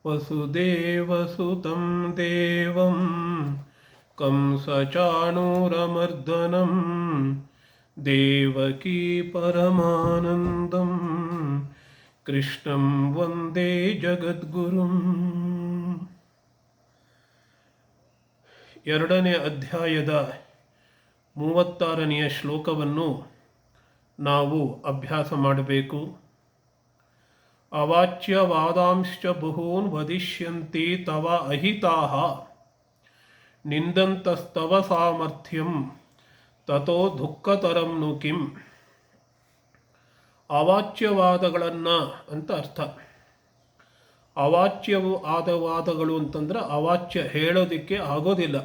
ವಸುದೇವಸುತಂ ದೇವಂ ಕಂಸಚಾಣೂರಮರ್ದನಂ ದೇವಕೀ ಪರಮಾನಂದಂ ಕೃಷ್ಣಂ ವಂದೇ ಜಗದ್ಗುರುಂ. ಎರಡನೇ ಅಧ್ಯಾಯದ 36ನೇ ಶ್ಲೋಕವನ್ನು ನಾವು ಅಭ್ಯಾಸ ಮಾಡಬೇಕು. ಅವಾಚ್ಯವಾದಾಂಶ್ಚ ಬಹೂನ್ ವದಿಷ್ಯಂತಿ ತವ ಅಹಿತಾಃ ನಿಂದಂತಸ್ತವ ಸಾಮರ್ಥ್ಯಂ ತತೋ ದುಃಖತರಂ ನು ಕಿಂ. ಅವಾಚ್ಯವಾದಗಳನ್ನು ಅಂತ ಅರ್ಥ. ಅವಾಚ್ಯವು ಆದ ವಾದಗಳು ಅಂತಂದ್ರೆ ಅವಾಚ್ಯ, ಹೇಳೋದಕ್ಕೆ ಆಗೋದಿಲ್ಲ.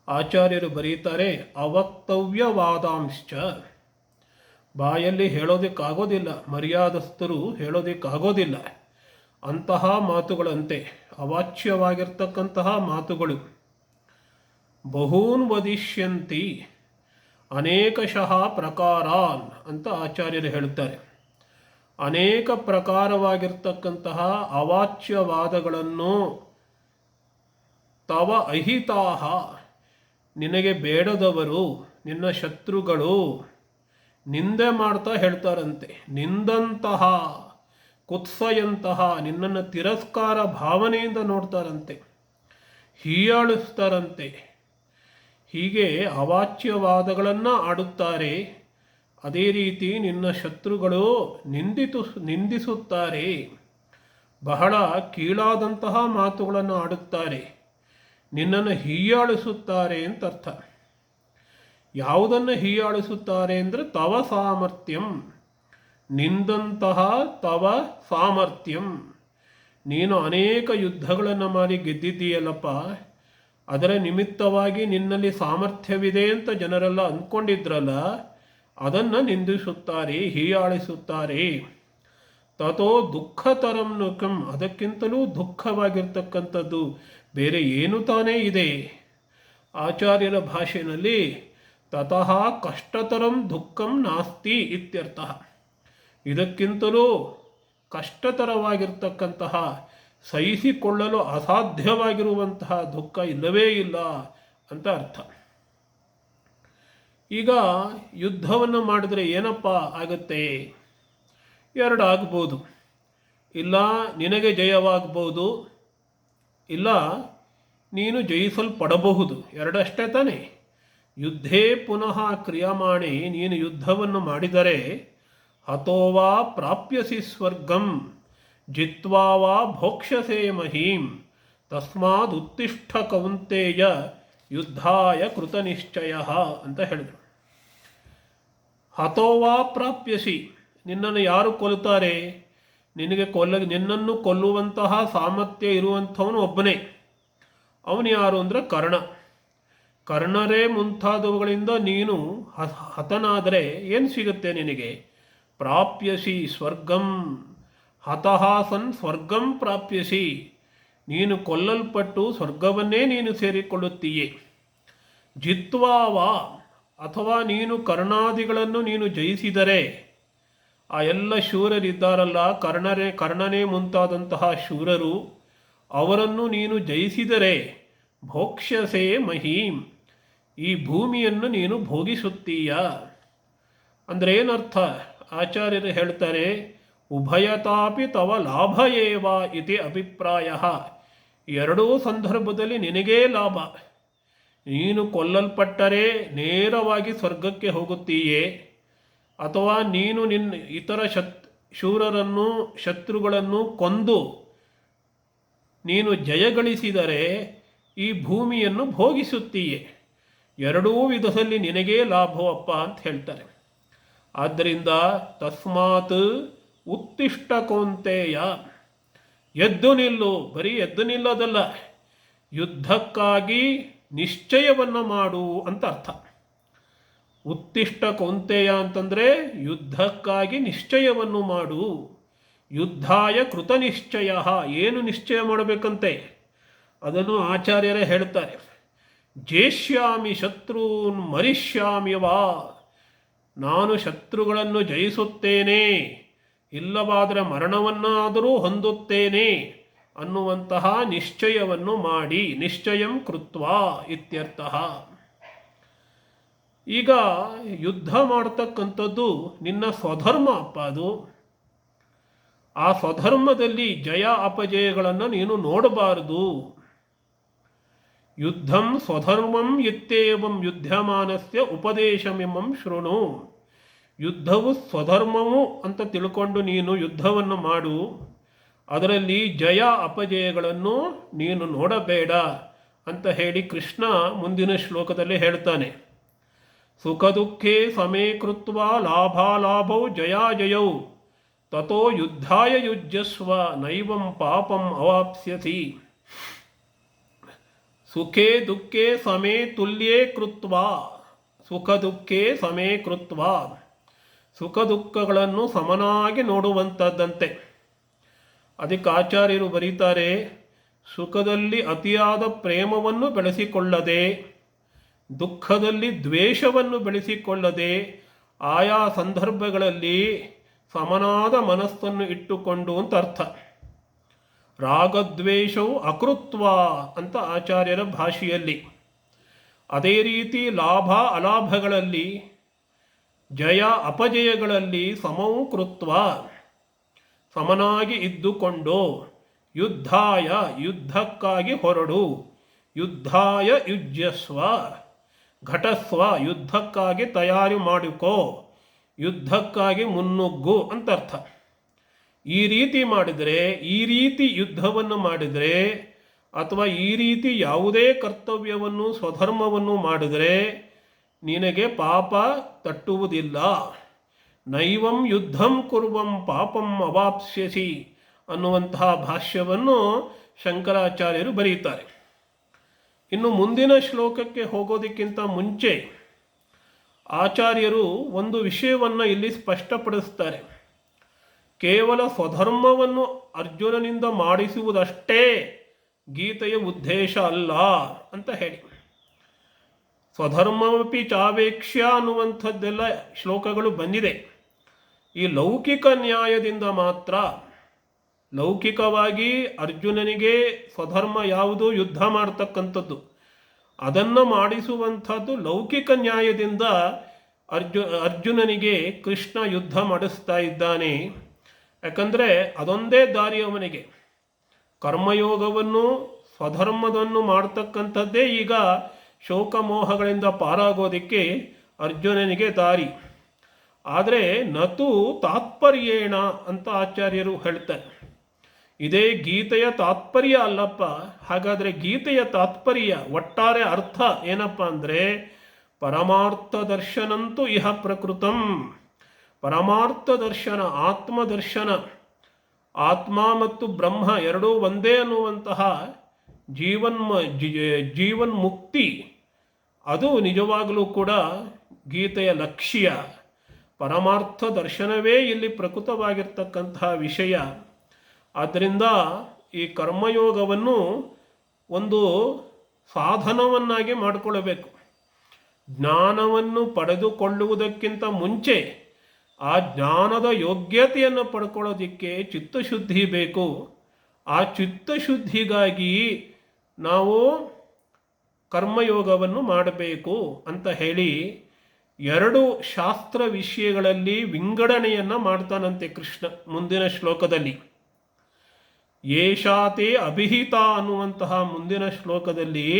ಆಚಾರ್ಯರು ಬರೀತಾರೆ, ಅವಕ್ತವ್ಯವಾದಾಂಶ್ಚ, ಬಾಯಲ್ಲಿ ಹೇಳೋದಕ್ಕಾಗೋದಿಲ್ಲ, ಮರ್ಯಾದಸ್ಥರು ಹೇಳೋದಕ್ಕಾಗೋದಿಲ್ಲ ಅಂತಹ ಮಾತುಗಳಂತೆ ಅವಾಚ್ಯವಾಗಿರ್ತಕ್ಕಂತಹ ಮಾತುಗಳು. ಬಹೂನ್ ವದಿಷ್ಯಂತಿ, ಅನೇಕಶಃ ಪ್ರಕಾರಾನ್ ಅಂತ ಆಚಾರ್ಯರು ಹೇಳುತ್ತಾರೆ. ಅನೇಕ ಪ್ರಕಾರವಾಗಿರ್ತಕ್ಕಂತಹ ಅವಾಚ್ಯವಾದಗಳನ್ನು ತವ ಅಹಿತಾಹ, ನಿನಗೆ ಬೇಡದವರು, ನಿನ್ನ ಶತ್ರುಗಳು ನಿಂದೆ ಮಾಡ್ತಾ ಹೇಳ್ತಾರಂತೆ. ನಿಂದಂತಹ, ಕುತ್ಸಯಂತಹ, ನಿನ್ನನ್ನು ತಿರಸ್ಕಾರ ಭಾವನೆಯಿಂದ ನೋಡ್ತಾರಂತೆ, ಹೀಯಾಳಿಸ್ತಾರಂತೆ. ಹೀಗೆ ಅವಾಚ್ಯವಾದಗಳನ್ನು ಆಡುತ್ತಾರೆ. ಅದೇ ರೀತಿ ನಿನ್ನ ಶತ್ರುಗಳು ನಿಂದಿಸುತ್ತಾರೆ, ಬಹಳ ಕೀಳಾದಂತಹ ಮಾತುಗಳನ್ನು ಆಡುತ್ತಾರೆ, ನಿನ್ನನ್ನು ಹೀಯಾಳಿಸುತ್ತಾರೆ ಅಂತ ಅರ್ಥ. ಯಾವುದನ್ನು ಹೀಯಾಳಿಸುತ್ತಾರೆ ಅಂದರೆ ತವ ಸಾಮರ್ಥ್ಯಂ, ನಿಂದಂತಹ ತವ ಸಾಮರ್ಥ್ಯಂ. ನೀನು ಅನೇಕ ಯುದ್ಧಗಳನ್ನು ಮಾಡಿ ಗೆದ್ದಿದ್ದೀಯಲ್ಲಪ್ಪ, ಅದರ ನಿಮಿತ್ತವಾಗಿ ನಿನ್ನಲ್ಲಿ ಸಾಮರ್ಥ್ಯವಿದೆ ಅಂತ ಜನರೆಲ್ಲ ಅಂದ್ಕೊಂಡಿದ್ರಲ್ಲ, ಅದನ್ನು ನಿಂದಿಸುತ್ತಾರೆ, ಹೀಯಾಳಿಸುತ್ತಾರೆ. ತಥೋ ದುಃಖತರಂ ನು ಕಿಂ, ಅದಕ್ಕಿಂತಲೂ ದುಃಖವಾಗಿರ್ತಕ್ಕಂಥದ್ದು ಬೇರೆ ಏನು ತಾನೇ ಇದೆ. ಆಚಾರ್ಯರ ಭಾಷೆಯಲ್ಲಿ ತತಃ ಕಷ್ಟತರಂ ದುಃಖಂ ನಾಸ್ತಿ ಇತ್ಯರ್ಥ. ಇದಕ್ಕಿಂತಲೂ ಕಷ್ಟತರವಾಗಿರ್ತಕ್ಕಂತಹ, ಸಹಿಸಿಕೊಳ್ಳಲು ಅಸಾಧ್ಯವಾಗಿರುವಂತಹ ದುಃಖ ಇಲ್ಲವೇ ಇಲ್ಲ ಅಂತ ಅರ್ಥ. ಈಗ ಯುದ್ಧವನ್ನು ಮಾಡಿದ್ರೆ ಏನಪ್ಪ ಆಗತ್ತೆ? ಎರಡಾಗ್ಬೋದು. ಇಲ್ಲ ನಿನಗೆ ಜಯವಾಗಬಹುದು, ಇಲ್ಲ ನೀನು ಜಯಿಸಲ್ಪಡಬಹುದು. ಎರಡಷ್ಟೇ ತಾನೆ. ಯುದ್ಧೇ ಪುನಃ ಕ್ರಿಯಮಾಣಿ, ನೀನು ಯುದ್ಧವನ್ನು ಮಾಡಿದರೆ ಹತೋವಾ ಪ್ರಾಪ್ಯಸಿ ಸ್ವರ್ಗಂ ಜಿತ್ವಾ ವಾ ಭೋಕ್ಷ್ಯಸೇ ಮಹೀಂ ತಸ್ಮಾದ್ ಉತ್ತಿಷ್ಠ ಕೌಂತೇಯ ಯುದ್ಧಾಯ ಕೃತನಿಶ್ಚಯ ಅಂತ ಹೇಳಿದರು. ಹತೋವಾ ಪ್ರಾಪ್ಯಸಿ, ನಿನ್ನನ್ನು ಯಾರು ಕೊಲ್ಲುತ್ತಾರೆ? ನಿನ್ನನ್ನು ಕೊಲ್ಲುವಂತಹ ಸಾಮರ್ಥ್ಯ ಇರುವಂಥವನು ಒಬ್ಬನೇ. ಅವನು ಯಾರು ಅಂದರೆ ಕರ್ಣ. ಕರ್ಣರೇ ಮುಂತಾದವುಗಳಿಂದ ನೀನು ಹತನಾದರೆ ಏನು ಸಿಗುತ್ತೆ ನಿನಗೆ? ಪ್ರಾಪ್ಯಸಿ ಸ್ವರ್ಗಂ, ಹತಃ ಸನ್ ಸ್ವರ್ಗಂ ಪ್ರಾಪ್ಯಸಿ, ನೀನು ಕೊಲ್ಲಲ್ಪಟ್ಟು ಸ್ವರ್ಗವನ್ನೇ ನೀನು ಸೇರಿಕೊಳ್ಳುತ್ತೀಯೇ. ಜಿತ್ವಾವಾ, ಅಥವಾ ನೀನು ಕರ್ಣಾದಿಗಳನ್ನು ನೀನು ಜಯಿಸಿದರೆ, ಆ ಎಲ್ಲ ಶೂರರಿದ್ದಾರಲ್ಲ, ಕರ್ಣನೇ ಮುಂತಾದಂತಹ ಶೂರರು, ಅವರನ್ನು ನೀನು ಜಯಿಸಿದರೆ ಭೋಕ್ಷ್ಯಸೇ ಮಹೀಂ, ಈ ಭೂಮಿಯನ್ನು ನೀನು ಭೋಗಿಸುತ್ತೀಯ. ಅಂದರೆ ಏನರ್ಥ? ಆಚಾರ್ಯರು ಹೇಳ್ತಾರೆ, ಉಭಯತಾಪಿ ತವ ಲಾಭ ಏವ ಇತಿ ಅಭಿಪ್ರಾಯ. ಎರಡೂ ಸಂದರ್ಭದಲ್ಲಿ ನಿನಗೇ ಲಾಭ. ನೀನು ಕೊಲ್ಲಲ್ಪಟ್ಟರೆ ನೇರವಾಗಿ ಸ್ವರ್ಗಕ್ಕೆ ಹೋಗುತ್ತೀಯೇ, ಅಥವಾ ನೀನು ಇತರ ಶತ್ರುಗಳನ್ನು ಕೊಂದು ನೀನು ಜಯಗಳಿಸಿದರೆ ಈ ಭೂಮಿಯನ್ನು ಭೋಗಿಸುತ್ತೀಯೇ. ಎರಡೂ ವಿಧದಲ್ಲಿ ನಿನಗೇ ಲಾಭವಪ್ಪ ಅಂತ ಹೇಳ್ತಾರೆ. ಆದ್ದರಿಂದ ತಸ್ಮಾತ್ ಉತ್ತಿಷ್ಠ ಕೌಂತೇಯ, ಎದ್ದು ನಿಲ್ಲು. ಬರೀ ಎದ್ದು ನಿಲ್ಲೋದಲ್ಲ, ಯುದ್ಧಕ್ಕಾಗಿ ನಿಶ್ಚಯವನ್ನು ಮಾಡು ಅಂತ ಅರ್ಥ. ಉತ್ತಿಷ್ಠ ಕೌಂತೇಯ ಅಂತಂದರೆ ಯುದ್ಧಕ್ಕಾಗಿ ನಿಶ್ಚಯವನ್ನು ಮಾಡು. ಯುದ್ಧಾಯ ಕೃತ ನಿಶ್ಚಯ, ಏನು ನಿಶ್ಚಯ ಮಾಡಬೇಕಂತೆ ಅದನ್ನು ಆಚಾರ್ಯರೇ ಹೇಳ್ತಾರೆ. ಜೇಷ್ಯಾಮಿ ಶತ್ರುನ್ ಮರಿಷ್ಯಾಮಿ ವಾ, ನಾನು ಶತ್ರುಗಳನ್ನು ಜಯಿಸುತ್ತೇನೆ, ಇಲ್ಲವಾದರೆ ಮರಣವನ್ನಾದರೂ ಹೊಂದುತ್ತೇನೆ ಅನ್ನುವಂತಹ ನಿಶ್ಚಯವನ್ನು ಮಾಡಿ, ನಿಶ್ಚಯಂ ಕೃತ್ವಾ ಇತ್ಯರ್ಥ. ಈಗ ಯುದ್ಧ ಮಾಡ್ತಕ್ಕಂಥದ್ದು ನಿನ್ನ ಸ್ವಧರ್ಮ ಅಪ್ಪ. ಅದು ಆ ಸ್ವಧರ್ಮದಲ್ಲಿ ಜಯ ಅಪಜಯಗಳನ್ನು ನೀನು ನೋಡಬಾರದು. ಯುದ್ಧಂ ಸ್ವಧರ್ಮಂ ಇತ್ಯೇವಂ ಯುದ್ಧಮಾನಸ್ಯ ಉಪದೇಶಮಿಮಂ ಶೃಣು. ಯುದ್ಧವು ಸ್ವಧರ್ಮವು ಅಂತ ತಿಳ್ಕೊಂಡು ನೀನು ಯುದ್ಧವನ್ನು ಮಾಡು. ಅದರಲ್ಲಿ ಜಯ ಅಪಜಯಗಳನ್ನು ನೀನು ನೋಡಬೇಡ ಅಂತ ಹೇಳಿ ಕೃಷ್ಣ ಮುಂದಿನ ಶ್ಲೋಕದಲ್ಲಿ ಹೇಳ್ತಾನೆ. ಸುಖ ದುಃಖೇ ಸಮೇ ಕೃತ್ವ ಲಾಭಾಲಾಭೌ ಜಯಾಜಯೌ ತಥೋ ಯುದ್ಧಾಯ ಯುಜ್ಯಸ್ವ ನೈವಂ ಪಾಪಂ ಅವಾಪ್ಸ್ಯಸಿ. ಸುಖೇ ದುಃಖೇ ಸಮೇ ತುಲ್ಯೇ ಕೃತ್ವ. ಸುಖ ದುಃಖೇ ಸಮೇ ಕೃತ್ವ. ಸುಖ ದುಃಖಗಳನ್ನು ಸಮನಾಗಿ ನೋಡುವಂಥದ್ದಂತೆ. ಅದಕ್ಕೆ ಆಚಾರ್ಯರು ಬರೀತಾರೆ, ಸುಖದಲ್ಲಿ ಅತಿಯಾದ ಪ್ರೇಮವನ್ನು ಬೆಳೆಸಿಕೊಳ್ಳದೆ, ದುಃಖದಲ್ಲಿ ದ್ವೇಷವನ್ನು ಬೆಳೆಸಿಕೊಳ್ಳದೆ, ಆಯಾ ಸಂದರ್ಭಗಳಲ್ಲಿ ಸಮನಾದ ಮನಸ್ಸನ್ನು ಇಟ್ಟುಕೊಂಡು ಅಂತ ಅರ್ಥ. ರಾಗದ್ವೇಷವು ಅಕೃತ್ವ ಅಂತ ಆಚಾರ್ಯರ ಭಾಷೆಯಲ್ಲಿ. ಅದೇ ರೀತಿ ಲಾಭ ಅಲಾಭಗಳಲ್ಲಿ, ಜಯ ಅಪಜಯಗಳಲ್ಲಿ ಸಮವು ಕೃತ್ವ, ಸಮನಾಗಿ ಇದ್ದುಕೊಂಡು, ಯುದ್ಧಾಯ ಯುದ್ಧಕ್ಕಾಗಿ ಹೊರಡು, ಯುದ್ಧಾಯ ಯುಜ್ಯಸ್ವ ಘಟಸ್ವ ಯುದ್ಧಕ್ಕಾಗಿ ತಯಾರಿ ಮಾಡಿಕೋ, ಯುದ್ಧಕ್ಕಾಗಿ ಮುನ್ನುಗ್ಗು ಅಂತ ಅರ್ಥ. ಈ ರೀತಿ ಮಾಡಿದರೆ, ಈ ರೀತಿ ಯುದ್ಧವನ್ನು ಮಾಡಿದರೆ, ಅಥವಾ ಈ ರೀತಿ ಯಾವುದೇ ಕರ್ತವ್ಯವನ್ನು ಸ್ವಧರ್ಮವನ್ನು ಮಾಡಿದರೆ ನಿನಗೆ ಪಾಪ ತಟ್ಟುವುದಿಲ್ಲ. ನೈವಂ ಯುದ್ಧಂ ಕುರ್ವಂ ಪಾಪಂ ಅವಾಪ್ಸ್ಯಸಿ ಅನ್ನುವಂತಹ ಭಾಷ್ಯವನ್ನು ಶಂಕರಾಚಾರ್ಯರು ಬರೀತಾರೆ. ಇನ್ನು ಮುಂದಿನ ಶ್ಲೋಕಕ್ಕೆ ಹೋಗೋದಕ್ಕಿಂತ ಮುಂಚೆ ಆಚಾರ್ಯರು ಒಂದು ವಿಷಯವನ್ನು ಇಲ್ಲಿ ಸ್ಪಷ್ಟಪಡಿಸ್ತಾರೆ. ಕೇವಲ ಸ್ವಧರ್ಮವನ್ನು ಅರ್ಜುನನಿಂದ ಮಾಡಿಸುವುದಷ್ಟೇ ಗೀತೆಯ ಉದ್ದೇಶ ಅಲ್ಲ ಅಂತ ಹೇಳಿ. ಸ್ವಧರ್ಮಪಿ ಚಾವೇಕ್ಷ್ಯ ಅನ್ನುವಂಥದ್ದೆಲ್ಲ ಶ್ಲೋಕಗಳು ಬಂದಿದೆ. ಈ ಲೌಕಿಕ ನ್ಯಾಯದಿಂದ ಮಾತ್ರ, ಲೌಕಿಕವಾಗಿ ಅರ್ಜುನನಿಗೆ ಸ್ವಧರ್ಮ ಯಾವುದು, ಯುದ್ಧ ಮಾಡ್ತಕ್ಕಂಥದ್ದು, ಅದನ್ನು ಮಾಡಿಸುವಂಥದ್ದು ಲೌಕಿಕ ನ್ಯಾಯದಿಂದ ಅರ್ಜುನನಿಗೆ ಕೃಷ್ಣ ಯುದ್ಧ ಮಾಡಿಸ್ತಾ ಇದ್ದಾನೆ. ಯಾಕಂದರೆ ಅದೊಂದೇ ದಾರಿ ಅವನಿಗೆ. ಕರ್ಮಯೋಗವನ್ನು ಸ್ವಧರ್ಮವನ್ನು ಮಾಡ್ತಕ್ಕಂಥದ್ದೇ ಈಗ ಶೋಕಮೋಹಗಳಿಂದ ಪಾರಾಗೋದಕ್ಕೆ ಅರ್ಜುನನಿಗೆ ದಾರಿ. ಆದರೆ ನತು ತಾತ್ಪರ್ಯೇಣ ಅಂತ ಆಚಾರ್ಯರು ಹೇಳ್ತಾರೆ. ಇದೇ ಗೀತೆಯ ತಾತ್ಪರ್ಯ ಅಲ್ಲಪ್ಪ. ಹಾಗಾದರೆ ಗೀತೆಯ ತಾತ್ಪರ್ಯ, ಒಟ್ಟಾರೆ ಅರ್ಥ ಏನಪ್ಪ ಅಂದರೆ, ಪರಮಾರ್ಥ ದರ್ಶನಂತೂ ಇಹ ಪ್ರಕೃತಂ. ಪರಮಾರ್ಥ ದರ್ಶನ, ಆತ್ಮದರ್ಶನ, ಆತ್ಮ ಮತ್ತು ಬ್ರಹ್ಮ ಎರಡೂ ಒಂದೇ ಅನ್ನುವಂತಹ ಜೀವನ್ಮುಕ್ತಿ, ಅದು ನಿಜವಾಗಲೂ ಕೂಡ ಗೀತೆಯ ಲಕ್ಷ್ಯ. ಪರಮಾರ್ಥ ದರ್ಶನವೇ ಇಲ್ಲಿ ಪ್ರಕೃತವಾಗಿರ್ತಕ್ಕಂತಹ ವಿಷಯ. ಆದ್ದರಿಂದ ಈ ಕರ್ಮಯೋಗವನ್ನು ಒಂದು ಸಾಧನವನ್ನಾಗಿ ಮಾಡಿಕೊಳ್ಳಬೇಕು. ಜ್ಞಾನವನ್ನು ಪಡೆದುಕೊಳ್ಳುವುದಕ್ಕಿಂತ ಮುಂಚೆ ಆ ಜ್ಞಾನದ ಯೋಗ್ಯತೆಯನ್ನು ಪಡ್ಕೊಳ್ಳೋದಕ್ಕೆ ಚಿತ್ತಶುದ್ಧಿ ಬೇಕು. ಆ ಚಿತ್ತಶುದ್ಧಿಗಾಗಿ ನಾವು ಕರ್ಮಯೋಗವನ್ನು ಮಾಡಬೇಕು ಅಂತ ಹೇಳಿ ಎರಡು ಶಾಸ್ತ್ರ ವಿಷಯಗಳಲ್ಲಿ ವಿಂಗಡಣೆಯನ್ನು ಮಾಡ್ತಾನಂತೆ ಕೃಷ್ಣ ಮುಂದಿನ ಶ್ಲೋಕದಲ್ಲಿ. ಏಷಾತೆ ಅಭಿಹಿತ ಅನ್ನುವಂತಹ ಮುಂದಿನ ಶ್ಲೋಕದಲ್ಲಿ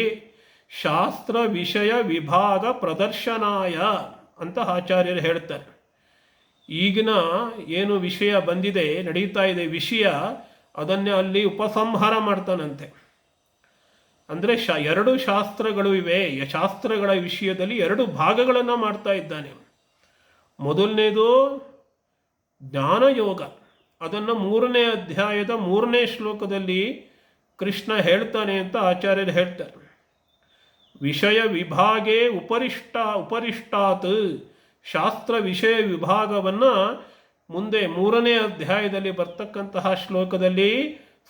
ಶಾಸ್ತ್ರ ವಿಷಯ ವಿಭಾಗ ಪ್ರದರ್ಶನಾಯ ಅಂತ ಆಚಾರ್ಯರು ಹೇಳ್ತಾರೆ. ಈಗಿನ ಏನು ವಿಷಯ ಬಂದಿದೆ, ನಡೀತಾ ಇದೆ ವಿಷಯ, ಅದನ್ನೇ ಅಲ್ಲಿ ಉಪಸಂಹಾರ ಮಾಡ್ತಾನಂತೆ. ಅಂದರೆ ಎರಡು ಶಾಸ್ತ್ರಗಳು ಇವೆ. ಶಾಸ್ತ್ರಗಳ ವಿಷಯದಲ್ಲಿ ಎರಡು ಭಾಗಗಳನ್ನು ಮಾಡ್ತಾ ಇದ್ದಾನೆ. ಮೊದಲನೇದು ಜ್ಞಾನಯೋಗ. ಅದನ್ನು 3ನೇ ಅಧ್ಯಾಯದ 3ನೇ ಶ್ಲೋಕದಲ್ಲಿ ಕೃಷ್ಣ ಹೇಳ್ತಾನೆ ಅಂತ ಆಚಾರ್ಯರು ಹೇಳ್ತಾರೆ. ವಿಷಯ ವಿಭಾಗೇ ಉಪರಿಷ್ಟಾತ್. ಶಾಸ್ತ್ರ ವಿಷಯ ವಿಭಾಗವನ್ನು ಮುಂದೆ 3ನೇ ಅಧ್ಯಾಯದಲ್ಲಿ ಬರ್ತಕ್ಕಂತಹ ಶ್ಲೋಕದಲ್ಲಿ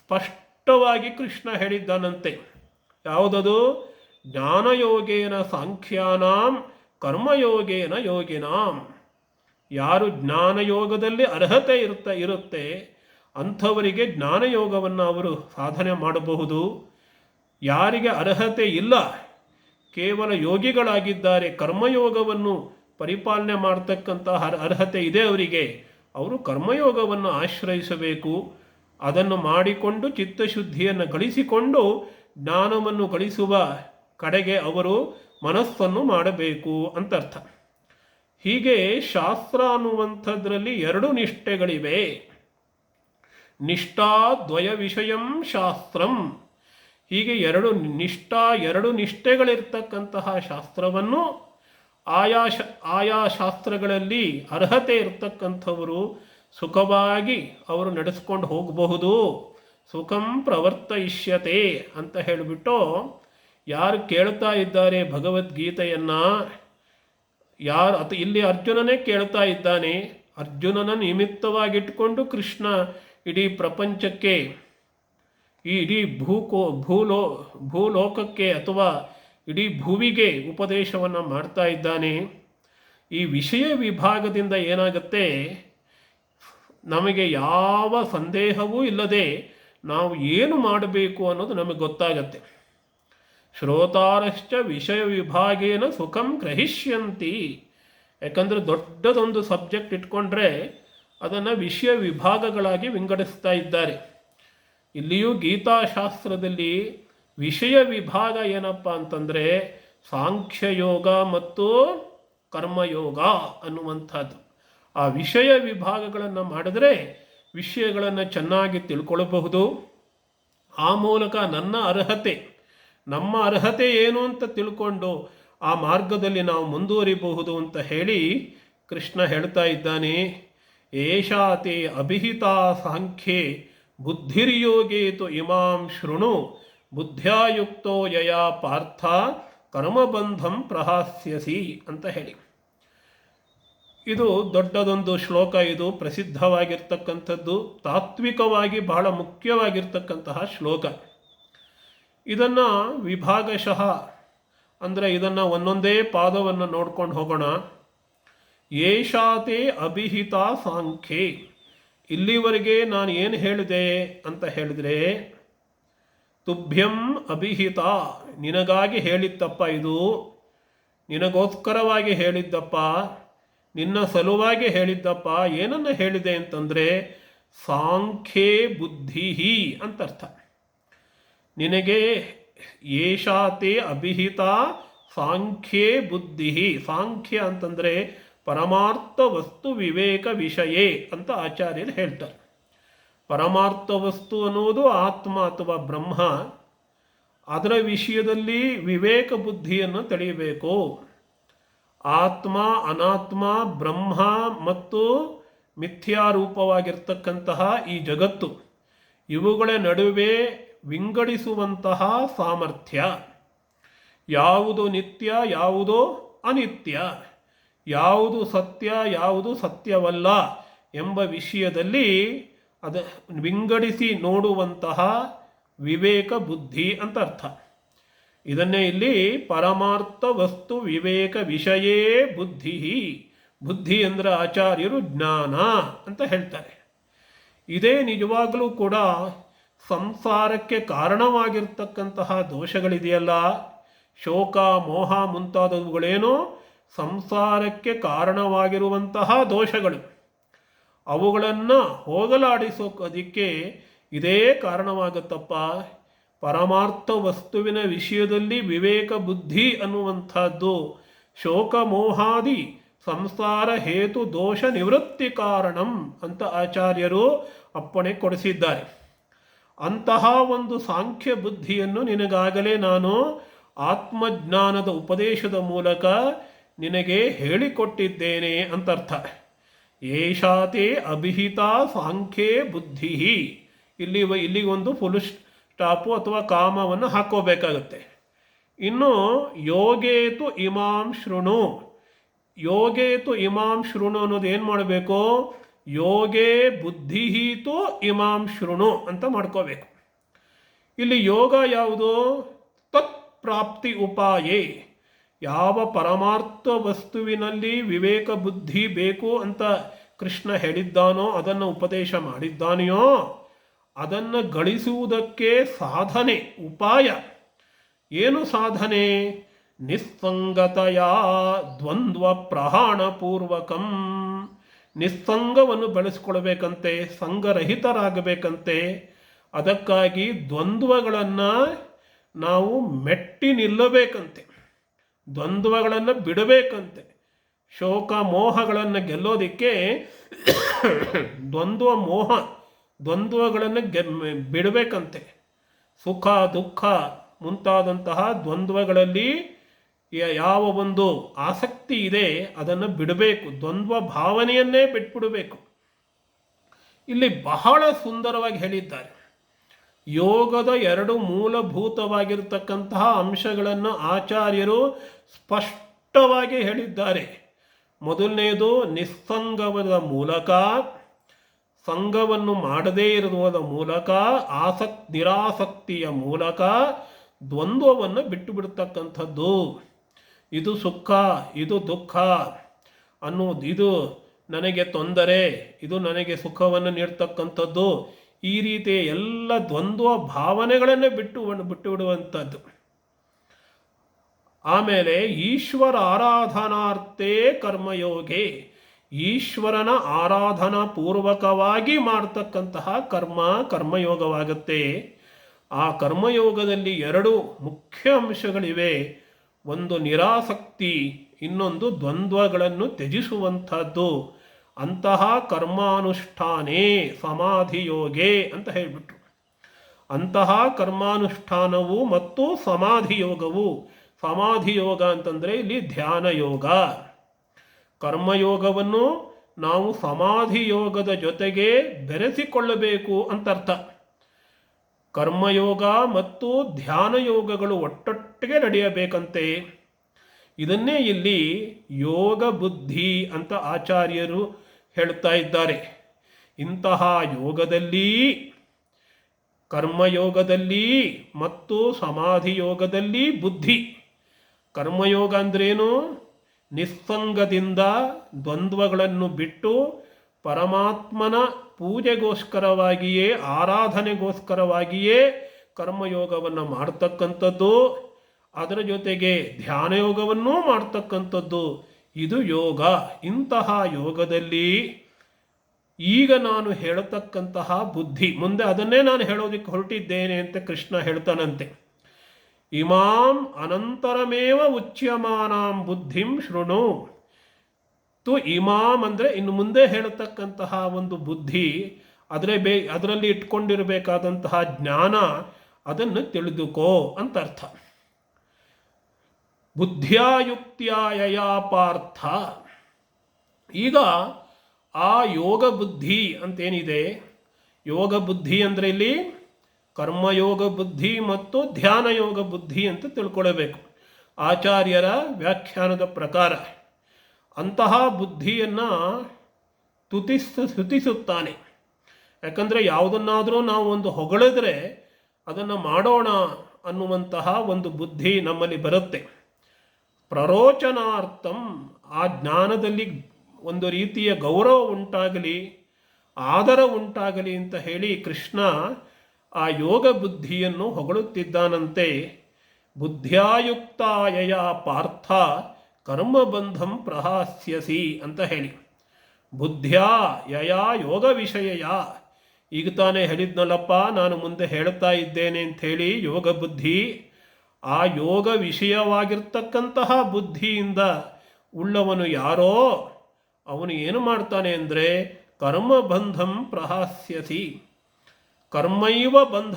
ಸ್ಪಷ್ಟವಾಗಿ ಕೃಷ್ಣ ಹೇಳಿದ್ದಾನಂತೆ. ಯಾವುದದು? ಜ್ಞಾನಯೋಗೇನ ಸಾಂಖ್ಯಾನಾಂ ಕರ್ಮಯೋಗೇನ ಯೋಗಿನಾಂ. ಯಾರು ಜ್ಞಾನಯೋಗದಲ್ಲಿ ಅರ್ಹತೆ ಇರುತ್ತೆ, ಅಂಥವರಿಗೆ ಜ್ಞಾನಯೋಗವನ್ನು ಅವರು ಸಾಧನೆ ಮಾಡಬಹುದು. ಯಾರಿಗೆ ಅರ್ಹತೆ ಇಲ್ಲ, ಕೇವಲ ಯೋಗಿಗಳಾಗಿದ್ದಾರೆ, ಕರ್ಮಯೋಗವನ್ನು ಪರಿಪಾಲನೆ ಮಾಡ್ತಕ್ಕಂತಹ ಅರ್ಹತೆ ಇದೆ ಅವರಿಗೆ, ಅವರು ಕರ್ಮಯೋಗವನ್ನು ಆಶ್ರಯಿಸಬೇಕು. ಅದನ್ನು ಮಾಡಿಕೊಂಡು ಚಿತ್ತಶುದ್ಧಿಯನ್ನು ಗಳಿಸಿಕೊಂಡು ಜ್ಞಾನವನ್ನು ಗಳಿಸುವ ಕಡೆಗೆ ಅವರು ಮನಸ್ಸನ್ನು ಮಾಡಬೇಕು ಅಂತರ್ಥ. ಹೀಗೆ ಶಾಸ್ತ್ರ ಅನ್ನುವಂಥದ್ರಲ್ಲಿ ಎರಡು ನಿಷ್ಠೆಗಳಿವೆ. ನಿಷ್ಠಾ ದ್ವಯ ವಿಷಯಂ ಶಾಸ್ತ್ರಂ. ಹೀಗೆ ಎರಡು ನಿಷ್ಠೆಗಳಿರ್ತಕ್ಕಂತಹ ಶಾಸ್ತ್ರವನ್ನು ಆಯಾ ಶಾಸ್ತ್ರಗಳಲ್ಲಿ ಅರ್ಹತೆ ಇರ್ತಕ್ಕಂಥವರು ಸುಖವಾಗಿ ಅವರು ನಡೆಸ್ಕೊಂಡು ಹೋಗಬಹುದು. ಸುಖಂ ಪ್ರವರ್ತಯಿಷ್ಯತೆ ಅಂತ ಹೇಳಿಬಿಟ್ಟು ಯಾರು ಕೇಳ್ತಾ ಇದ್ದಾರೆ ಭಗವದ್ಗೀತೆಯನ್ನು, ಇಲ್ಲಿ ಅರ್ಜುನನೇ ಕೇಳ್ತಾ ಇದ್ದಾನೆ. ಅರ್ಜುನನ ನಿಮಿತ್ತವಾಗಿಟ್ಕೊಂಡು ಕೃಷ್ಣ ಇಡೀ ಪ್ರಪಂಚಕ್ಕೆ, ಈ ಇಡೀ ಭೂಲೋಕಕ್ಕೆ ಅಥವಾ ಇಡೀ ಭೂವಿಗೆ ಉಪದೇಶವನ್ನು ಮಾಡ್ತಾ ಇದ್ದಾನೆ. ಈ ವಿಷಯ ವಿಭಾಗದಿಂದ ಏನಾಗುತ್ತೆ, ನಮಗೆ ಯಾವ ಸಂದೇಹವೂ ಇಲ್ಲದೆ ನಾವು ಏನು ಮಾಡಬೇಕು ಅನ್ನೋದು ನಮಗೆ ಗೊತ್ತಾಗತ್ತೆ. ಶ್ರೋತಾರಶ್ಚ ವಿಷಯ ವಿಭಾಗೇನ ಸುಖಂ ಗ್ರಹಿಷ್ಯಂತಿ. ಯಾಕಂದರೆ ದೊಡ್ಡದೊಂದು ಸಬ್ಜೆಕ್ಟ್ ಇಟ್ಕೊಂಡ್ರೆ ಅದನ್ನು ವಿಷಯ ವಿಭಾಗಗಳಾಗಿ ವಿಂಗಡಿಸ್ತಾ ಇದ್ದಾರೆ. ಇಲ್ಲಿಯೂ ಗೀತಾಶಾಸ್ತ್ರದಲ್ಲಿ ವಿಷಯ ವಿಭಾಗ ಏನಪ್ಪ ಅಂತಂದರೆ ಸಾಂಖ್ಯಯೋಗ ಮತ್ತು ಕರ್ಮಯೋಗ ಅನ್ನುವಂಥದ್ದು. ಆ ವಿಷಯ ವಿಭಾಗಗಳನ್ನು ಮಾಡಿದ್ರೆ ವಿಷಯಗಳನ್ನು ಚೆನ್ನಾಗಿ ತಿಳ್ಕೊಳ್ಬಹುದು. ಆ ಮೂಲಕ ನಮ್ಮ ಅರ್ಹತೆ ಏನು ಅಂತ ತಿಳ್ಕೊಂಡು ಆ ಮಾರ್ಗದಲ್ಲಿ ನಾವು ಮುಂದುವರಿಬಹುದು ಅಂತ ಹೇಳಿ ಕೃಷ್ಣ ಹೇಳ್ತಾ ಇದ್ದಾನೆ. ಏಷಾತೆ ಅಭಿಹಿತಾ ಸಾಂಖ್ಯೆ ಬುದ್ಧಿರ್ಯೋಗೇತು ಇಮಾಂ ಶೃಣು ಬುದ್ಧ್ಯಾಯುಕ್ತೋ ಯಯಾ ಪಾರ್ಥ ಕರ್ಮಬಂಧಂ ಪ್ರಹಾಸ್ಯಸಿ ಅಂತ ಹೇಳಿ. ಇದು ದೊಡ್ಡದೊಂದು ಶ್ಲೋಕ. ಇದು ಪ್ರಸಿದ್ಧವಾಗಿರ್ತಕ್ಕಂಥದ್ದು, ತಾತ್ವಿಕವಾಗಿ ಬಹಳ ಮುಖ್ಯವಾಗಿರ್ತಕ್ಕಂತಹ ಶ್ಲೋಕ. ಇದನ್ನು ವಿಭಾಗಶಃ ಅಂದರೆ ಇದನ್ನು ಒಂದೊಂದೇ ಪಾದವನ್ನು ನೋಡ್ಕೊಂಡು ಹೋಗೋಣ. ಏಷಾತೆ ಅಭಿಹಿತ ಸಾಂಖ್ಯೆ. ಇಲ್ಲಿವರೆಗೆ ನಾನು ಏನು ಹೇಳಿದೆ ಅಂತ ಹೇಳಿದರೆ, ತುಭ್ಯಂ ಅಭಿಹಿತ, ನಿನಗಾಗಿ ಹೇಳಿದ್ದಪ್ಪ, ಇದು ನಿನಗೋಸ್ಕರವಾಗಿ ಹೇಳಿದ್ದಪ್ಪ, ನಿನ್ನ ಸಲುವಾಗಿ ಹೇಳಿದ್ದಪ್ಪ. ಏನನ್ನು ಹೇಳಿದೆ ಅಂತಂದರೆ ಸಾಂಖ್ಯೇ ಬುದ್ಧಿ ಅಂತರ್ಥ. ನಿನಗೆ ಏಷಾತೆ ಅಭಿಹಿತ ಸಾಂಖ್ಯೇ ಬುದ್ಧಿ. ಸಾಂಖ್ಯ ಅಂತಂದರೆ ಪರಮಾರ್ಥ ವಸ್ತು ವಿವೇಕ ವಿಷಯೇ ಅಂತ ಆಚಾರ್ಯರು ಹೇಳ್ತಾರೆ. ಪರಮಾರ್ಥ ವಸ್ತು ಅನ್ನೋದು ಆತ್ಮ ಅಥವಾ ಬ್ರಹ್ಮ. ಅದರ ವಿಷಯದಲ್ಲಿ ವಿವೇಕ ಬುದ್ಧಿಯನ್ನು ತಿಳಿಯಬೇಕು. ಆತ್ಮ, ಅನಾತ್ಮ, ಬ್ರಹ್ಮ ಮತ್ತು ಮಿಥ್ಯಾರೂಪವಾಗಿರ್ತಕ್ಕಂತಹ ಈ ಜಗತ್ತು, ಇವುಗಳ ನಡುವೆ ವಿಂಗಡಿಸುವಂತಹ ಸಾಮರ್ಥ್ಯ, ಯಾವುದು ನಿತ್ಯ ಯಾವುದು ಅನಿತ್ಯ, ಯಾವುದು ಸತ್ಯ ಯಾವುದು ಸತ್ಯವಲ್ಲ ಎಂಬ ವಿಷಯದಲ್ಲಿ ಅದು ವಿಂಗಡಿಸಿ ನೋಡುವಂತಹ ವಿವೇಕ ಬುದ್ಧಿ ಅಂತ ಅರ್ಥ. ಇದನ್ನೇ ಇಲ್ಲಿ ಪರಮಾರ್ಥ ವಸ್ತು ವಿವೇಕ ವಿಷಯೇ ಬುದ್ಧಿ. ಬುದ್ಧಿ ಅಂದರೆ ಆಚಾರ್ಯರು ಜ್ಞಾನ ಅಂತ ಹೇಳ್ತಾರೆ. ಇದೇ ನಿಜವಾಗಲೂ ಕೂಡ ಸಂಸಾರಕ್ಕೆ ಕಾರಣವಾಗಿರ್ತಕ್ಕಂತಹ ದೋಷಗಳಿದೆಯಲ್ಲ, ಶೋಕ ಮೋಹ ಮುಂತಾದವುಗಳೇನೋ ಸಂಸಾರಕ್ಕೆ ಕಾರಣವಾಗಿರುವಂತಹ ದೋಷಗಳು, ಅವುಗಳನ್ನು ಹೋಗಲಾಡಿಸೋದಕ್ಕೆ ಇದೇ ಕಾರಣವಾಗುತ್ತಪ್ಪ. ಪರಮಾರ್ಥ ವಸ್ತುವಿನ ವಿಷಯದಲ್ಲಿ ವಿವೇಕ ಬುದ್ಧಿ ಅನ್ನುವಂಥದ್ದು ಶೋಕ ಮೋಹಾದಿ ಸಂಸಾರ ಹೇತು ದೋಷ ನಿವೃತ್ತಿ ಕಾರಣಂ ಅಂತ ಆಚಾರ್ಯರು ಅಪ್ಪಣೆ ಕೊಡಿಸಿದ್ದಾರೆ. ಅಂತಹ ಒಂದು ಸಾಂಖ್ಯ ಬುದ್ಧಿಯನ್ನು ನಿನಗಾಗಲೇ ನಾನು ಆತ್ಮಜ್ಞಾನದ ಉಪದೇಶದ ಮೂಲಕ ನಿನಗೆ ಹೇಳಿಕೊಟ್ಟಿದ್ದೇನೆ ಅಂತರ್ಥ. ಏಷಾತೆ ಅಭಿಹಿತ ಸಾಂಖ್ಯೇ ಬುದ್ಧಿ. ಇಲ್ಲಿ ಒಂದು ಫುಲ್ ಸ್ಟಾಪು ಅಥವಾ ಕಾಮವನ್ನು ಹಾಕೋಬೇಕಾಗತ್ತೆ. ಇನ್ನು ಯೋಗೇತು ಇಮಾಂ ಶೃಣು. ಯೋಗೇತು ಇಮಾಂ ಶೃಣು ಅನ್ನೋದು ಏನು ಮಾಡಬೇಕು, ಯೋಗೇ ಬುದ್ಧಿಹೀತು ಇಮಾಂ ಶೃಣು ಅಂತ ಮಾಡ್ಕೋಬೇಕು. ಇಲ್ಲಿ ಯೋಗ ಯಾವುದು, ತತ್ ಪ್ರಾಪ್ತಿ ಉಪಾಯೇ. ಯಾವ ಪರಮಾರ್ಥ ವಸ್ತುವಿನಲ್ಲಿ ವಿವೇಕ ಬುದ್ಧಿ ಬೇಕು ಅಂತ ಕೃಷ್ಣ ಹೇಳಿದ್ದಾನೋ ಅದನ್ನು ಉಪದೇಶ ಮಾಡಿದ್ದಾನೆಯೋ ಅದನ್ನು ಗಳಿಸುವುದಕ್ಕೆ ಸಾಧನೆ, ಉಪಾಯ ಏನು ಸಾಧನೆ? ನಿಸ್ಸಂಗತೆಯ ದ್ವಂದ್ವ ಪ್ರಹಾಣಪೂರ್ವಕಂ. ನಿಸ್ಸಂಗವನ್ನು ಬೆಳೆಸ್ಕೊಳ್ಬೇಕಂತೆ, ಸಂಗರಹಿತರಾಗಬೇಕಂತೆ. ಅದಕ್ಕಾಗಿ ದ್ವಂದ್ವಗಳನ್ನು ನಾವು ಮೆಟ್ಟಿ ನಿಲ್ಲಬೇಕಂತೆ, ದ್ವಂದ್ವಗಳನ್ನು ಬಿಡಬೇಕಂತೆ. ಶೋಕ ಮೋಹಗಳನ್ನು ಗೆಲ್ಲೋದಿಕ್ಕೆ ದ್ವಂದ್ವಗಳನ್ನು ಬಿಡಬೇಕಂತೆ. ಸುಖ ದುಃಖ ಮುಂತಾದಂತಹ ದ್ವಂದ್ವಗಳಲ್ಲಿ ಯಾವ ಒಂದು ಆಸಕ್ತಿ ಇದೆ ಅದನ್ನು ಬಿಡಬೇಕು, ದ್ವಂದ್ವ ಭಾವನೆಯನ್ನೇ ಬಿಟ್ಬಿಡಬೇಕು. ಇಲ್ಲಿ ಬಹಳ ಸುಂದರವಾಗಿ ಹೇಳಿದ್ದಾರೆ. ಯೋಗದ ಎರಡು ಮೂಲಭೂತವಾಗಿರ್ತಕ್ಕಂತಹ ಅಂಶಗಳನ್ನು ಆಚಾರ್ಯರು ಸ್ಪಷ್ಟವಾಗಿ ಹೇಳಿದ್ದಾರೆ. ಮೊದಲನೆಯದು ನಿಸ್ಸಂಗದ ಮೂಲಕ, ಸಂಘವನ್ನು ಮಾಡದೇ ಇರುವುದರ ಮೂಲಕ, ನಿರಾಸಕ್ತಿಯ ಮೂಲಕ ದ್ವಂದ್ವವನ್ನು ಬಿಟ್ಟು ಬಿಡ್ತಕ್ಕಂಥದ್ದು. ಇದು ಸುಖ, ಇದು ದುಃಖ ಅನ್ನೋದು, ಇದು ನನಗೆ ತೊಂದರೆ, ಇದು ನನಗೆ ಸುಖವನ್ನು ನೀಡ್ತಕ್ಕಂಥದ್ದು, ಈ ರೀತಿ ಎಲ್ಲ ದ್ವಂದ್ವ ಭಾವನೆಗಳನ್ನೇ ಬಿಟ್ಟು ಬಿಡುವಂಥದ್ದು. ಆಮೇಲೆ ಈಶ್ವರ ಆರಾಧನಾರ್ಥೇ ಕರ್ಮಯೋಗೆ, ಈಶ್ವರನ ಆರಾಧನಾ ಪೂರ್ವಕವಾಗಿ ಮಾಡ್ತಕ್ಕಂತಹ ಕರ್ಮಯೋಗವಾಗುತ್ತೆ. ಆ ಕರ್ಮಯೋಗದಲ್ಲಿ ಎರಡು ಮುಖ್ಯ ಅಂಶಗಳಿವೆ. ಒಂದು ನಿರಾಸಕ್ತಿ, ಇನ್ನೊಂದು ದ್ವಂದ್ವಗಳನ್ನು ತ್ಯಜಿಸುವಂಥದ್ದು. ಅಂತಹ ಕರ್ಮಾನುಷ್ಠಾನೇ ಸಮಾಧಿಯೋಗೆ ಅಂತ ಹೇಳಿಬಿಟ್ರು. ಅಂತಹ ಕರ್ಮಾನುಷ್ಠಾನವು ಮತ್ತು ಸಮಾಧಿಯೋಗವು, ಸಮಾಧಿಯೋಗ ಅಂತಂದರೆ ಇಲ್ಲಿ ಧ್ಯಾನ ಯೋಗ. ಕರ್ಮಯೋಗವನ್ನು ನಾವು ಸಮಾಧಿಯೋಗದ ಜೊತೆಗೆ ಬೆರೆಸಿಕೊಳ್ಳಬೇಕು ಅಂತರ್ಥ. ಕರ್ಮಯೋಗ ಮತ್ತು ಧ್ಯಾನ ಯೋಗಗಳು ಒಟ್ಟೊಟ್ಟಿಗೆ ನಡೆಯಬೇಕಂತೆ. ಇದನ್ನೇ ಇಲ್ಲಿ ಯೋಗ ಬುದ್ಧಿ ಅಂತ ಆಚಾರ್ಯರು ಹೇಳ್ತಾ ಇದ್ದಾರೆ. ಇಂತಹ ಯೋಗದಲ್ಲಿ, ಕರ್ಮಯೋಗದಲ್ಲಿ ಮತ್ತು ಸಮಾಧಿಯೋಗದಲ್ಲಿ ಬುದ್ಧಿ. ಕರ್ಮಯೋಗ ಅಂದ್ರೇನು? ನಿಸ್ಸಂಗದಿಂದ ದ್ವಂದ್ವಗಳನ್ನು ಬಿಟ್ಟು ಪರಮಾತ್ಮನ ಪೂಜೆಗೋಸ್ಕರವಾಗಿಯೇ, ಆರಾಧನೆಗೋಸ್ಕರವಾಗಿಯೇ ಕರ್ಮಯೋಗವನ್ನು ಮಾಡ್ತಕ್ಕಂಥದ್ದು. ಅದರ ಜೊತೆಗೆ ಧ್ಯಾನಯೋಗವನ್ನೂ ಮಾಡ್ತಕ್ಕಂಥದ್ದು. ಇದು ಯೋಗ. ಇಂತಹ ಯೋಗದಲ್ಲಿ ಈಗ ನಾನು ಹೇಳತಕ್ಕಂತಹ ಬುದ್ಧಿ, ಮುಂದೆ ಅದನ್ನೇ ನಾನು ಹೇಳೋದಕ್ಕೆ ಹೊರಟಿದ್ದೇನೆ ಅಂತ ಕೃಷ್ಣ ಹೇಳ್ತಾನಂತೆ. ಇಮಾಂ ಅನಂತರಮೇವ ಉಚ್ಯಮಾನಾಂ ಬುದ್ಧಿಂ ಶೃಣು. ಇಮಾಮ್ ಅಂದರೆ ಇನ್ನು ಮುಂದೆ ಹೇಳತಕ್ಕಂತಹ ಒಂದು ಬುದ್ಧಿ, ಅದರಲ್ಲಿ ಇಟ್ಕೊಂಡಿರಬೇಕಾದಂತಹ ಜ್ಞಾನ, ಅದನ್ನು ತಿಳಿದುಕೋ ಅಂತ ಅರ್ಥ. ಬುದ್ಧಿಯಾಯುಕ್ತ್ಯಾಯ ಪಾರ್ಥ. ಈಗ ಆ ಯೋಗ ಬುದ್ಧಿ ಅಂತೇನಿದೆ, ಯೋಗ ಬುದ್ಧಿ ಅಂದರೆ ಇಲ್ಲಿ ಕರ್ಮಯೋಗ ಬುದ್ಧಿ ಮತ್ತು ಧ್ಯಾನ ಯೋಗ ಬುದ್ಧಿ ಅಂತ ತಿಳ್ಕೊಳ್ಬೇಕು ಆಚಾರ್ಯರ ವ್ಯಾಖ್ಯಾನದ ಪ್ರಕಾರ. ಅಂತಹ ಬುದ್ಧಿಯನ್ನು ಸ್ತುತಿಸುತ್ತಾನೆ. ಯಾಕಂದರೆ ಯಾವುದನ್ನಾದರೂ ನಾವು ಒಂದು ಹೊಗಳಿದ್ರೆ ಅದನ್ನು ಮಾಡೋಣ ಅನ್ನುವಂತಹ ಒಂದು ಬುದ್ಧಿ ನಮ್ಮಲ್ಲಿ ಬರುತ್ತೆ. ಪ್ರರೋಚನಾರ್ಥಂ, ಆ ಜ್ಞಾನದಲ್ಲಿ ಒಂದು ರೀತಿಯ ಗೌರವ ಉಂಟಾಗಲಿ, ಆದರ ಉಂಟಾಗಲಿ ಅಂತ ಹೇಳಿ ಕೃಷ್ಣ ಆ ಯೋಗ ಬುದ್ಧಿಯನ್ನು ಹೊಗಳುತ್ತಿದ್ದಾನಂತೆ. ಬುದ್ಧ್ಯಾಯುಕ್ತಾಯ ಪಾರ್ಥ ಕರ್ಮಬಂಧಂ ಪ್ರಹಾಸ್ಯಸಿ ಅಂತ ಹೇಳಿ. ಬುದ್ಧ್ಯಾ ಯಯಾ ಯೋಗ ವಿಷಯ. ಈಗ ತಾನೇ ಹೇಳಿದ್ನಲ್ಲಪ್ಪ, ನಾನು ಮುಂದೆ ಹೇಳ್ತಾ ಇದ್ದೇನೆ ಅಂಥೇಳಿ ಯೋಗ ಬುದ್ಧಿ. ಆ ಯೋಗ ವಿಷಯವಾಗಿರ್ತಕ್ಕಂತಹ ಬುದ್ಧಿಯಿಂದ ಉಳ್ಳವನು ಯಾರೋ ಅವನು ಏನು ಮಾಡ್ತಾನೆ ಅಂದರೆ ಕರ್ಮಬಂಧಂ ಪ್ರಹಾಸ್ಯಸಿ. ಕರ್ಮೈವ ಬಂಧ,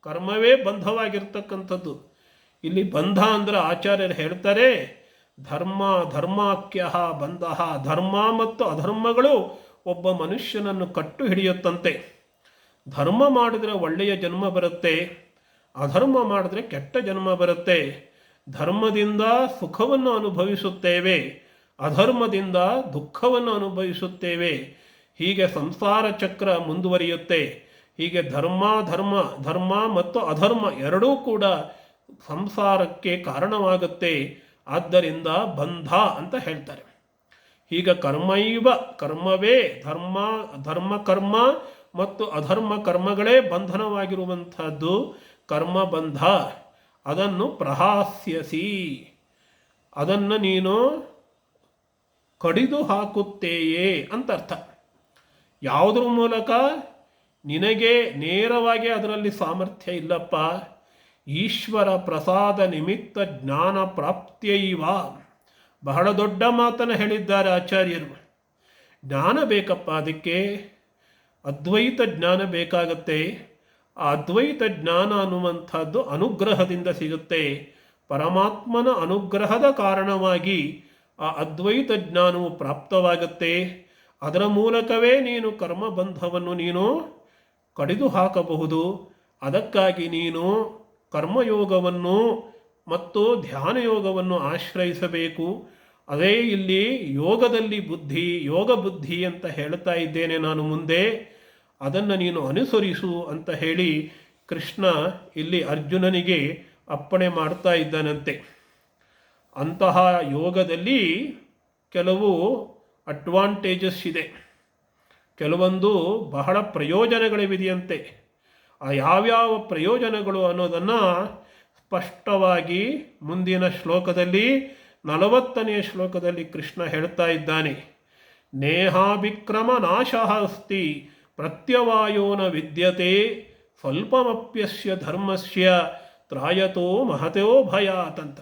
ಕರ್ಮವೇ ಬಂಧವಾಗಿರ್ತಕ್ಕಂಥದ್ದು. ಇಲ್ಲಿ ಬಂಧ ಅಂದರೆ ಆಚಾರ್ಯರು ಹೇಳ್ತಾರೆ ಧರ್ಮಾಖ್ಯ ಬಂಧ. ಧರ್ಮ ಮತ್ತು ಅಧರ್ಮಗಳು ಒಬ್ಬ ಮನುಷ್ಯನನ್ನು ಕಟ್ಟು ಹಿಡಿಯುತ್ತಂತೆ. ಧರ್ಮ ಮಾಡಿದರೆ ಒಳ್ಳೆಯ ಜನ್ಮ ಬರುತ್ತೆ, ಅಧರ್ಮ ಮಾಡಿದ್ರೆ ಕೆಟ್ಟ ಜನ್ಮ ಬರುತ್ತೆ. ಧರ್ಮದಿಂದ ಸುಖವನ್ನು ಅನುಭವಿಸುತ್ತೇವೆ, ಅಧರ್ಮದಿಂದ ದುಃಖವನ್ನು ಅನುಭವಿಸುತ್ತೇವೆ. ಹೀಗೆ ಸಂಸಾರ ಚಕ್ರ ಮುಂದುವರಿಯುತ್ತೆ. ಹೀಗೆ ಧರ್ಮ ಮತ್ತು ಅಧರ್ಮ ಎರಡೂ ಕೂಡ ಸಂಸಾರಕ್ಕೆ ಕಾರಣವಾಗುತ್ತೆ. ಆದ್ದರಿಂದ ಬಂಧ ಅಂತ ಹೇಳ್ತಾರೆ. ಈಗ ಕರ್ಮೈವ ಕರ್ಮವೇ ಧರ್ಮ ಕರ್ಮ ಮತ್ತು ಅಧರ್ಮ ಕರ್ಮಗಳೇ ಬಂಧನವಾಗಿರುವಂಥದ್ದು ಕರ್ಮಬಂಧ. ಅದನ್ನು ಪ್ರಹಾಸ್ಯಸಿ, ಅದನ್ನು ನೀನು ಕಡಿದು ಹಾಕುತ್ತೇಯೇ ಅಂತ ಅರ್ಥ. ಯಾವುದ್ರ ಮೂಲಕ? ನಿನಗೆ ನೇರವಾಗಿ ಅದರಲ್ಲಿ ಸಾಮರ್ಥ್ಯ ಇಲ್ಲಪ್ಪ. ಈಶ್ವರ ಪ್ರಸಾದ ನಿಮಿತ್ತ ಜ್ಞಾನ ಪ್ರಾಪ್ತ್ಯೈವ. ಬಹಳ ದೊಡ್ಡ ಮಾತನ್ನು ಹೇಳಿದ್ದಾರೆ ಆಚಾರ್ಯರು. ಜ್ಞಾನ ಬೇಕಪ್ಪ, ಅದಕ್ಕೆ ಅದ್ವೈತ ಜ್ಞಾನ ಬೇಕಾಗತ್ತೆ. ಆ ಅದ್ವೈತ ಜ್ಞಾನ ಅನ್ನುವಂಥದ್ದು ಅನುಗ್ರಹದಿಂದ ಸಿಗುತ್ತೆ. ಪರಮಾತ್ಮನ ಅನುಗ್ರಹದ ಕಾರಣವಾಗಿ ಆ ಅದ್ವೈತ ಜ್ಞಾನವು ಪ್ರಾಪ್ತವಾಗುತ್ತೆ. ಅದರ ಮೂಲಕವೇ ನೀನು ಕರ್ಮಬಂಧವನ್ನು ನೀನು ಕಡಿದು ಹಾಕಬಹುದು. ಅದಕ್ಕಾಗಿ ನೀನು ಕರ್ಮಯೋಗವನ್ನು ಮತ್ತು ಧ್ಯಾನ ಯೋಗವನ್ನು ಆಶ್ರಯಿಸಬೇಕು. ಅದೇ ಇಲ್ಲಿ ಯೋಗದಲ್ಲಿ ಬುದ್ಧಿ, ಯೋಗ ಬುದ್ಧಿ ಅಂತ ಹೇಳ್ತಾ ಇದ್ದೇನೆ ನಾನು ಮುಂದೆ. ಅದನ್ನು ನೀನು ಅನುಸರಿಸು ಅಂತ ಹೇಳಿ ಕೃಷ್ಣ ಇಲ್ಲಿ ಅರ್ಜುನನಿಗೆ ಅಪ್ಪಣೆ ಮಾಡ್ತಾ ಇದ್ದಾನಂತೆ. ಅಂತಹ ಯೋಗದಲ್ಲಿ ಕೆಲವು ಅಡ್ವಾಂಟೇಜಸ್ ಇದೆ, ಕೆಲವೊಂದು ಬಹಳ ಪ್ರಯೋಜನಗಳಿವೆಯಂತೆ. ಆ ಯಾವ್ಯಾವ ಪ್ರಯೋಜನಗಳು ಅನ್ನೋದನ್ನು ಸ್ಪಷ್ಟವಾಗಿ ಮುಂದಿನ ಶ್ಲೋಕದಲ್ಲಿ 40ನೇ ಶ್ಲೋಕದಲ್ಲಿ ಕೃಷ್ಣ ಹೇಳ್ತಾ ಇದ್ದಾನೆ. ನೇಹಾಭಿಕ್ರಮ ನಾಶ ಅಸ್ತಿ ಪ್ರತ್ಯವಾಯೋ ನ ವಿದ್ಯತೆ ಸ್ವಲ್ಪಮಪ್ಯಸ್ಯ ಧರ್ಮಸ್ಯ ತ್ರಾಯತೋ ಮಹತೋ ಭಯಾತ್ ಅಂತ.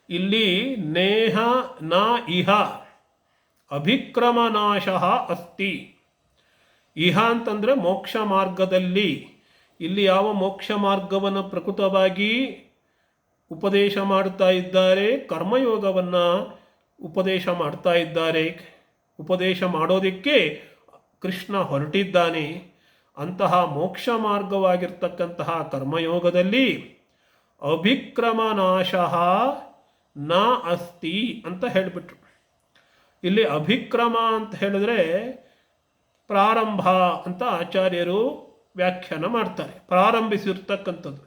ಇಲ್ಲಿ ನೇಹ ನ ಇಹ ಅಭಿಕ್ರಮನಾಶ ಅಸ್ತಿ. ಇಹ ಅಂತಂದರೆ ಮೋಕ್ಷ ಮಾರ್ಗದಲ್ಲಿ. ಇಲ್ಲಿ ಯಾವ ಮೋಕ್ಷ ಮಾರ್ಗವನ್ನು ಪ್ರಕೃತವಾಗಿ ಉಪದೇಶ ಮಾಡ್ತಾ ಇದ್ದಾರೆ? ಕರ್ಮಯೋಗವನ್ನು ಉಪದೇಶ ಮಾಡ್ತಾ ಇದ್ದಾರೆ. ಉಪದೇಶ ಮಾಡೋದಕ್ಕೆ ಕೃಷ್ಣ ಹೊರಟಿದ್ದಾನೆ. ಅಂತಹ ಮೋಕ್ಷ ಮಾರ್ಗವಾಗಿರ್ತಕ್ಕಂತಹ ಕರ್ಮಯೋಗದಲ್ಲಿ ಅಭಿಕ್ರಮನಾಶ ನ ಅಸ್ತಿ ಅಂತ ಹೇಳಿಬಿಟ್ರು. ಇಲ್ಲಿ ಅಭಿಕ್ರಮ ಅಂತ ಹೇಳಿದ್ರೆ ಪ್ರಾರಂಭ ಅಂತ ಆಚಾರ್ಯರು ವ್ಯಾಖ್ಯಾನ ಮಾಡ್ತಾರೆ. ಪ್ರಾರಂಭಿಸಿರ್ತಕ್ಕಂಥದ್ದು.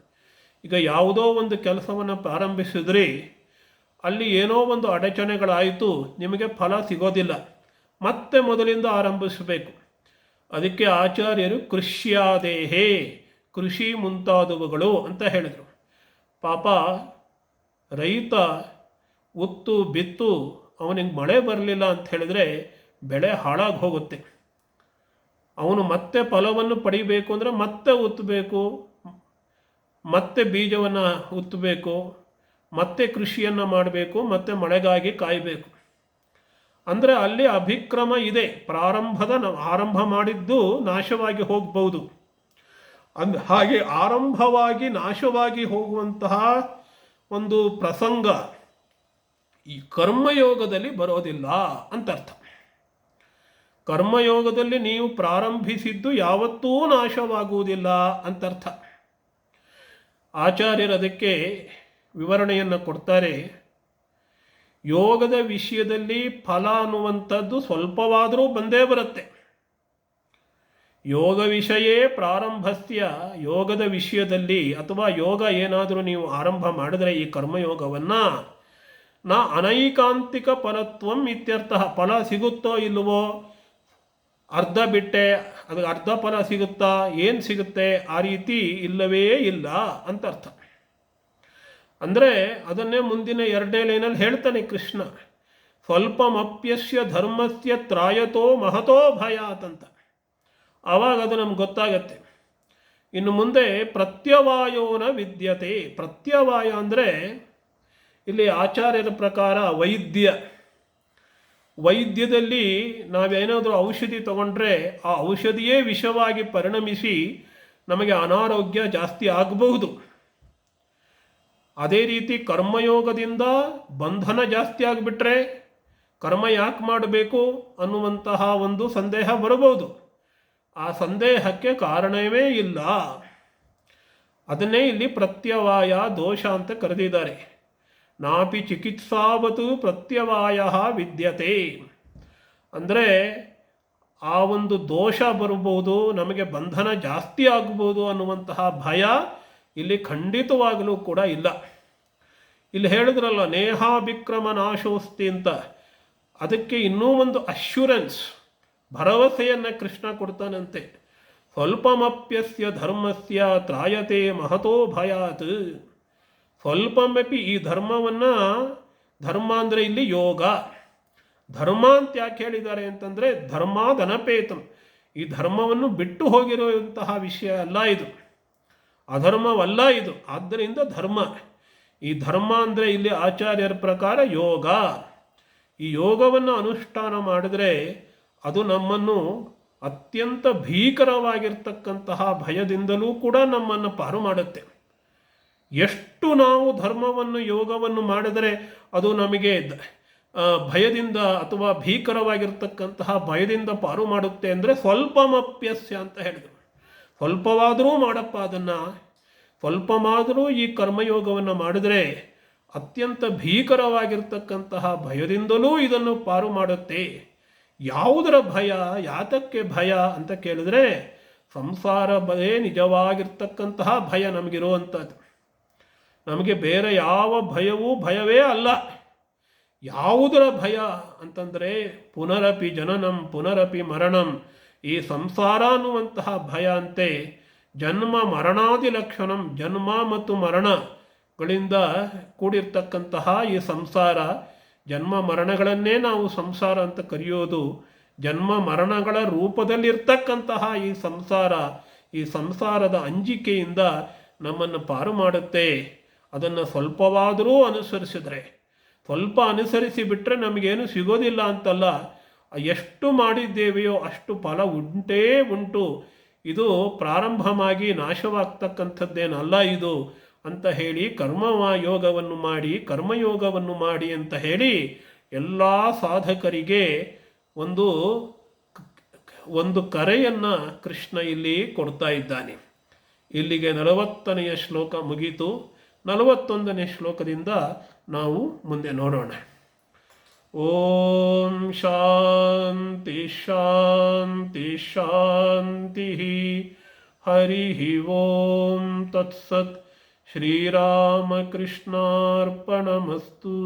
ಈಗ ಯಾವುದೋ ಒಂದು ಕೆಲಸವನ್ನು ಪ್ರಾರಂಭಿಸಿದ್ರೆ ಅಲ್ಲಿ ಏನೋ ಒಂದು ಅಡಚಣೆಗಳಾಯಿತು, ನಿಮಗೆ ಫಲ ಸಿಗೋದಿಲ್ಲ, ಮತ್ತೆ ಮೊದಲಿಂದ ಆರಂಭಿಸಬೇಕು. ಅದಕ್ಕೆ ಆಚಾರ್ಯರು ಕೃಷ್ಯಾದೇಹೇ, ಕೃಷಿ ಮುಂತಾದವುಗಳು ಅಂತ ಹೇಳಿದರು. ಪಾಪ ರೈತ ಉತ್ತು ಬಿತ್ತು ಅವನಿಗೆ ಮಳೆ ಬರಲಿಲ್ಲ ಅಂತ ಹೇಳಿದ್ರೆ ಬೆಳೆ ಹಾಳಾಗಿ ಹೋಗುತ್ತೆ. ಅವನು ಮತ್ತೆ ಫಲವನ್ನು ಪಡಿಬೇಕು ಅಂದರೆ ಮತ್ತೆ ಉತ್ತಬೇಕು, ಮತ್ತೆ ಬೀಜವನ್ನು ಉತ್ತಬೇಕು, ಮತ್ತೆ ಕೃಷಿಯನ್ನು ಮಾಡಬೇಕು, ಮತ್ತೆ ಮಳೆಗಾಗಿ ಕಾಯಬೇಕು. ಅಂದರೆ ಅಲ್ಲಿ ಅಭಿಕ್ರಮ ಇದೆ. ಆರಂಭ ಮಾಡಿದ್ದು ನಾಶವಾಗಿ ಹೋಗ್ಬೋದು. ಹಾಗೆ ಆರಂಭವಾಗಿ ನಾಶವಾಗಿ ಹೋಗುವಂತಹ ಒಂದು ಪ್ರಸಂಗ ಈ ಕರ್ಮಯೋಗದಲ್ಲಿ ಬರೋದಿಲ್ಲ ಅಂತ ಅರ್ಥ. ಕರ್ಮಯೋಗದಲ್ಲಿ ನೀವು ಪ್ರಾರಂಭಿಸಿದ್ದು ಯಾವತ್ತೂ ನಾಶವಾಗುವುದಿಲ್ಲ ಅಂತರ್ಥ. ಆಚಾರ್ಯರು ಅದಕ್ಕೆ ವಿವರಣೆಯನ್ನು ಕೊಡ್ತಾರೆ. ಯೋಗದ ವಿಷಯದಲ್ಲಿ ಫಲ ಅನ್ನುವಂಥದ್ದು ಸ್ವಲ್ಪವಾದರೂ ಬಂದೇ ಬರುತ್ತೆ. ಯೋಗ ವಿಷಯೇ ಪ್ರಾರಂಭಸ್ಯ, ಯೋಗದ ವಿಷಯದಲ್ಲಿ ಅಥವಾ ಯೋಗ ಏನಾದರೂ ನೀವು ಆರಂಭ ಮಾಡಿದ್ರೆ ಈ ಕರ್ಮಯೋಗವನ್ನು ನ ಅನೈಕಾಂತಿಕ ಫಲತ್ವಂ ಇತ್ಯರ್ಥ. ಫಲ ಸಿಗುತ್ತೋ ಇಲ್ಲವೋ, ಅರ್ಧ ಬಿಟ್ಟೆ ಅದಕ್ಕೆ ಅರ್ಧ ಫಲ ಸಿಗುತ್ತಾ, ಏನು ಸಿಗುತ್ತೆ, ಆ ರೀತಿ ಇಲ್ಲವೇ ಇಲ್ಲ ಅಂತ ಅರ್ಥ. ಅಂದರೆ ಅದನ್ನೇ ಮುಂದಿನ 2ನೇ ಲೈನಲ್ಲಿ ಹೇಳ್ತಾನೆ ಕೃಷ್ಣ. ಸ್ವಲ್ಪಮಪ್ಯಸ್ಯ ಧರ್ಮಸ್ಯ ತ್ರಾಯತೋ ಮಹತೋ ಭಯಾತ್ ಅಂತ. ಆವಾಗ ಅದು ನಮ್ಗೆ ಗೊತ್ತಾಗತ್ತೆ. ಇನ್ನು ಮುಂದೆ ಪ್ರತ್ಯವಾಯೋನ ವಿದ್ಯತೆ. ಪ್ರತ್ಯವಾಯ ಅಂದರೆ ಇಲ್ಲಿ ಆಚಾರ್ಯರ ಪ್ರಕಾರ ವೈದ್ಯದಲ್ಲಿ ನಾವೇನಾದರೂ ಔಷಧಿ ತಗೊಂಡ್ರೆ ಆ ಔಷಧಿಯೇ ವಿಷವಾಗಿ ಪರಿಣಮಿಸಿ ನಮಗೆ ಅನಾರೋಗ್ಯ ಜಾಸ್ತಿ ಆಗಬಹುದು. ಅದೇ ರೀತಿ ಕರ್ಮಯೋಗದಿಂದ ಬಂಧನ ಜಾಸ್ತಿ ಆಗಿಬಿಟ್ರೆ ಕರ್ಮ ಯಾಕೆ ಮಾಡಬೇಕು ಅನ್ನುವಂತಹ ಒಂದು ಸಂದೇಹ ಬರಬಹುದು. ಆ ಸಂದೇಹಕ್ಕೆ ಕಾರಣವೇ ಇಲ್ಲ. ಅದನ್ನೇ ಇಲ್ಲಿ ಪ್ರತ್ಯವಾಯ ದೋಷ ಅಂತ ಕರೆದಿದ್ದಾರೆ. ನಾಪಿ ಚಿಕಿತ್ಸಾವತು ಪ್ರತ್ಯವಾಯ ವಿದ್ಯತೆ. ಅಂದರೆ ಆ ಒಂದು ದೋಷ ಬರಬಹುದು, ನಮಗೆ ಬಂಧನ ಜಾಸ್ತಿ ಆಗಬಹುದು ಅನ್ನುವಂತಹ ಭಯ ಇಲ್ಲಿ ಖಂಡಿತವಾಗಲೂ ಕೂಡ ಇಲ್ಲ. ಇಲ್ಲಿ ಹೇಳಿದ್ರಲ್ಲ ನೇಹಾಭಿಕ್ರಮ ನಾಶೋಸ್ತಿ ಅಂತ. ಅದಕ್ಕೆ ಇನ್ನೂ ಒಂದು ಅಶ್ಯೂರೆನ್ಸ್, ಭರವಸೆಯನ್ನು ಕೃಷ್ಣ ಕೊಡ್ತಾನಂತೆ. ಸ್ವಲ್ಪಮಪ್ಯಸ್ಯ ಧರ್ಮಸ್ಯ ತ್ರಾಯತೆ ಮಹತೋ ಭಯಾತ್. ಸ್ವಲ್ಪಮಪಿ ಈ ಧರ್ಮವನ್ನು, ಧರ್ಮ ಅಂದರೆ ಇಲ್ಲಿ ಯೋಗ, ಧರ್ಮ ಅಂತ ಯಾಕೆ ಹೇಳಿದ್ದಾರೆ ಅಂತಂದರೆ ಧರ್ಮಾದನಪೇತಂ, ಈ ಧರ್ಮವನ್ನು ಬಿಟ್ಟು ಹೋಗಿರುವಂತಹ ವಿಷಯ ಅಲ್ಲ ಇದು, ಅಧರ್ಮವಲ್ಲ ಇದು. ಆದ್ದರಿಂದ ಧರ್ಮ, ಈ ಧರ್ಮ ಅಂದರೆ ಇಲ್ಲಿ ಆಚಾರ್ಯರ ಪ್ರಕಾರ ಯೋಗ. ಈ ಯೋಗವನ್ನು ಅನುಷ್ಠಾನ ಮಾಡಿದ್ರೆ ಅದು ನಮ್ಮನ್ನು ಅತ್ಯಂತ ಭೀಕರವಾಗಿರ್ತಕ್ಕಂತಹ ಭಯದಿಂದಲೂ ಕೂಡ ನಮ್ಮನ್ನು ಪಾರು ಮಾಡುತ್ತೆ. ಎಷ್ಟು ನಾವು ಧರ್ಮವನ್ನು, ಯೋಗವನ್ನು ಮಾಡಿದರೆ ಅದು ನಮಗೆ ಭಯದಿಂದ ಅಥವಾ ಭೀಕರವಾಗಿರ್ತಕ್ಕಂತಹ ಭಯದಿಂದ ಪಾರು ಮಾಡುತ್ತೆ ಅಂದರೆ ಸ್ವಲ್ಪಮಪ್ಯಸ್ಯ ಅಂತ ಹೇಳಿದರು. ಸ್ವಲ್ಪವಾದರೂ ಮಾಡಪ್ಪ, ಅದನ್ನು ಸ್ವಲ್ಪವಾದರೂ ಈ ಕರ್ಮಯೋಗವನ್ನು ಮಾಡಿದರೆ ಅತ್ಯಂತ ಭೀಕರವಾಗಿರ್ತಕ್ಕಂತಹ ಭಯದಿಂದಲೂ ಇದನ್ನು ಪಾರು ಮಾಡುತ್ತೆ. ಯಾವುದರ ಭಯ, ಯಾತಕ್ಕೆ ಭಯ ಅಂತ ಕೇಳಿದ್ರೆ ಸಂಸಾರ ಭಯ ನಿಜವಾಗಿರ್ತಕ್ಕಂತಹ ಭಯ ನಮಗಿರುವಂಥದ್ದು. ನಮಗೆ ಬೇರೆ ಯಾವ ಭಯವೂ ಭಯವೇ ಅಲ್ಲ. ಯಾವುದರ ಭಯ ಅಂತಂದರೆ ಪುನರಪಿ ಜನನಂ ಪುನರಪಿ ಮರಣಂ, ಈ ಸಂಸಾರ ಅನ್ನುವಂತಹ ಭಯ ಅಂತೆ. ಜನ್ಮ ಮರಣಾದಿ ಲಕ್ಷಣಂ, ಜನ್ಮ ಮತ್ತು ಮರಣಗಳಿಂದ ಕೂಡಿರ್ತಕ್ಕಂತಹ ಈ ಸಂಸಾರ, ಜನ್ಮ ಮರಣಗಳನ್ನೇ ನಾವು ಸಂಸಾರ ಅಂತ ಕರೆಯೋದು. ಜನ್ಮ ಮರಣಗಳ ರೂಪದಲ್ಲಿರ್ತಕ್ಕಂತಹ ಈ ಸಂಸಾರ, ಈ ಸಂಸಾರದ ಅಂಜಿಕೆಯಿಂದ ನಮ್ಮನ್ನು ಪಾರು ಮಾಡುತ್ತೆ. ಅದನ್ನು ಸ್ವಲ್ಪವಾದರೂ ಅನುಸರಿಸಿದರೆ, ಸ್ವಲ್ಪ ಅನುಸರಿಸಿ ಬಿಟ್ಟರೆ ನಮಗೇನು ಸಿಗೋದಿಲ್ಲ ಅಂತಲ್ಲ, ಎಷ್ಟು ಮಾಡಿದ್ದೇವೆಯೋ ಅಷ್ಟು ಫಲ ಉಂಟೇ ಉಂಟು. ಇದು ಪ್ರಾರಂಭವಾಗಿ ನಾಶವಾಗ್ತಕ್ಕಂಥದ್ದೇನಲ್ಲ ಇದು ಅಂತ ಹೇಳಿ ಕರ್ಮಯೋಗವನ್ನು ಮಾಡಿ, ಕರ್ಮಯೋಗವನ್ನು ಮಾಡಿ ಅಂತ ಹೇಳಿ ಎಲ್ಲ ಸಾಧಕರಿಗೆ ಒಂದು ಕರೆಯನ್ನು ಕೃಷ್ಣ ಇಲ್ಲಿ ಕೊಡ್ತಾ ಇದ್ದಾನೆ. ಇಲ್ಲಿಗೆ 40ನೆಯ ಶ್ಲೋಕ ಮುಗೀತು. 41ನೇ ಶ್ಲೋಕದಿಂದ ನಾವು ಮುಂದೆ ನೋಡೋಣ. ಓಂ ಶಾಂತಿ ಶಾಂತಿ ಶಾಂತಿ. ಹರಿ ಓಂ ತತ್ಸತ್. ಶ್ರೀರಾಮಕೃಷ್ಣಾರ್ಪಣಮಸ್ತು.